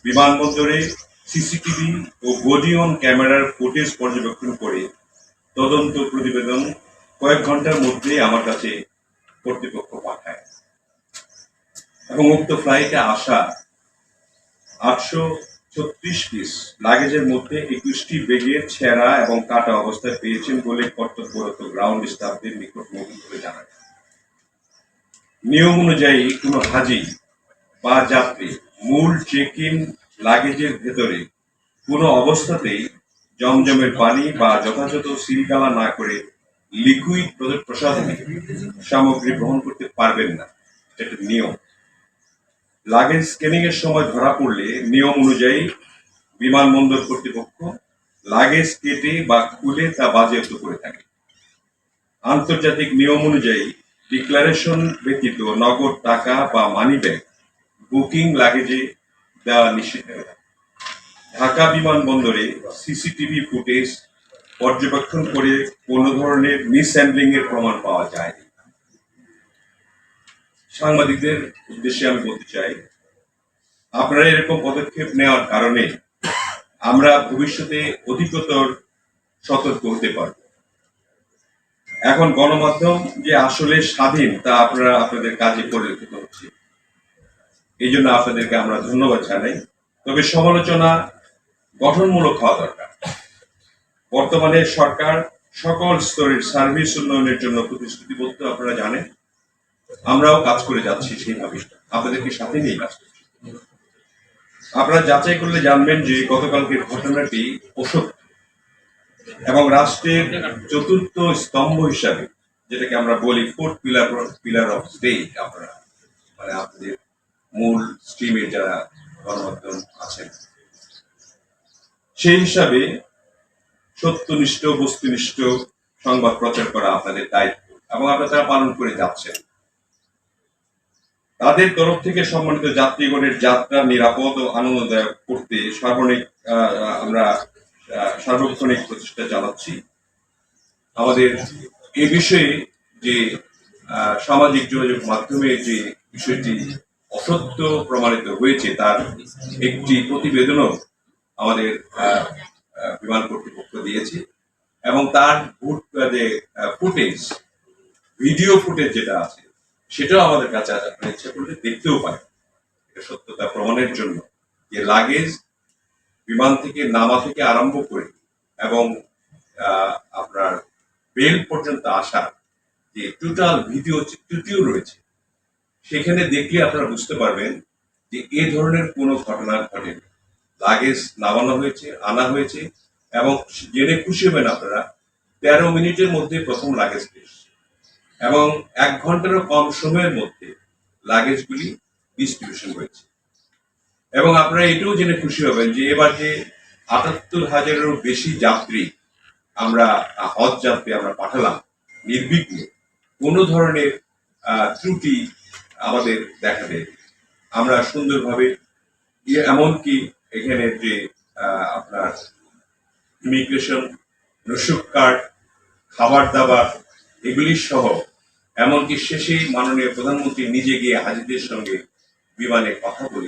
বিমানবন্দরে CCTV O body on ক্যামেরার footage পর্যবেক্ষণ করে তদন্ত প্রতিবেদন কয়েক ঘন্টার মধ্যে আমার কাছে কর্তৃপক্ষ পাঠায় এবং উক্ত ফ্লাইটে আসা 836 পিস লাগেজের মধ্যে 21টি ব্যাগের ছেঁড়া এবং কাটা অবস্থায় পেয়েছেন বলে কর্তব্যরত গ্রাউন্ড স্টাফদের নিকট মৌখিকভাবে জানায়। নিয়ম অনুযায়ী কোনো হাজি বা যাত্রী মূল চেক ইন লাগেজের ভেতরে কোনো অবস্থাতেই জমজমের পানি বা যথাযথ সিলগালা না করে লিকুইড প্রসাধনী সামগ্রী গ্রহণ করতে পারবেন না, এটা নিয়ম। লাগেজ স্ক্যানিং এর সময় ধরা পড়লে নিয়ম অনুযায়ী বিমানবন্দর কর্তৃপক্ষ লাগেজ কেটে বা খুলে তা বাজেয়াপ্ত করে থাকে। আন্তর্জাতিক নিয়ম অনুযায়ী ডিক্লারেশন ব্যতীত নগদ টাকা বা মানি ব্যাগ বুকিং লাগেজে দেওয়া নিষিদ্ধ। ঢাকা বিমানবন্দরে সিসিটিভি ফুটেজ পর্যবেক্ষণ করে কোনো ধরনের মিসহ্যান্ডলিং এর প্রমাণ পাওয়া যায়নি। সাংবাদিকদের উদ্দেশ্যে আমি বলতে চাই, আপনারা এরকম পদক্ষেপ নেওয়ার কারণে আমরা ভবিষ্যতে অধিকতর সতর্ক হতে পারব। এখন গণমাধ্যম যে আসলে স্বাধীন তা আপনাদের কাজে পরিলক্ষিত হচ্ছে, এই জন্য আপনাদেরকে আমরা ধন্যবাদ জানাই। তবে সমালোচনা গঠনমূলক হওয়া দরকার। বর্তমানে সরকার সকল স্তরের সার্ভিস উন্নয়নের জন্য প্রতিশ্রুতিবদ্ধ, আপনারা জানেন। আমরাও কাজ করে যাচ্ছি সেইভাবে, আপনাদেরকে সাথে নিয়ে কাজ করছি। আপনারা যাচাই করলে জানবেন যে গতকালকের ঘটনাটি অসত্য এবং রাষ্ট্রের চতুর্থ স্তম্ভ হিসাবে, যেটাকে আমরা বলি ফোর্থ পিলার অফ স্টেট, আপনারা মানে আপনাদের মূল স্ট্রিমে যারা গণমাধ্যম আছেন, সেই হিসাবে সত্যনিষ্ঠ বস্তুনিষ্ঠ সংবাদ প্রচার করা আপনাদের দায়িত্ব এবং আপনারা তারা পালন করে যাচ্ছেন। তাদের তরফ থেকে সম্মানিত যাত্রীগণের যাত্রা নিরাপদ ও আনন্দদায়ক করতে আমরা সার্বক্ষণিক প্রচেষ্টা চালাচ্ছি। আমাদের এ বিষয়ে যে সামাজিক যোগাযোগ মাধ্যমে যে বিষয়টি অসত্য প্রমাণিত হয়েছে তার একটি প্রতিবেদনও আমাদের বিমান কর্তৃপক্ষ দিয়েছে এবং তার ফুটেজ, ভিডিও ফুটেজ যেটা আছে সেটাও আমাদের কাছে আপনার ইচ্ছা করলে দেখতেও পারে। এটা সত্যতা প্রমাণের জন্য যে লাগেজ বিমান থেকে নামা থেকে আরম্ভ করে এবং আপনার বেল পর্যন্ত আসা যে টোটাল ভিডিও চিত্রটিও রয়েছে, সেখানে দেখলে আপনারা বুঝতে পারবেন যে এ ধরনের কোনো ঘটনা ঘটেনি। লাগেজ নামানো হয়েছে, আনা হয়েছে এবং জেনে খুশি হবেন আপনারা 13 মিনিটের মধ্যে প্রথম লাগেজ এসেছে এবং 1 ঘন্টারও কম সময়ের মধ্যে লাগেজগুলি ডিস্ট্রিবিউশন হয়েছে। এবং আপনারা এটাও জেনে খুশি হবেন যে এবার যে 78,000-এরও বেশি যাত্রী আমরা হজ যাত্রী আমরা পাঠালাম নির্বিঘ্নে, কোনো ধরনের ত্রুটি আমাদের দেখা দেয়। আমরা সুন্দরভাবে, এমনকি এখানে যে আপনার ইমিগ্রেশন, রসুক কার্ড, খাবার দাবার এগুলি সহ এমনকি শেষেই মাননীয় প্রধানমন্ত্রী নিজে গিয়ে হাজিদের সঙ্গে বিমানে কথা বলে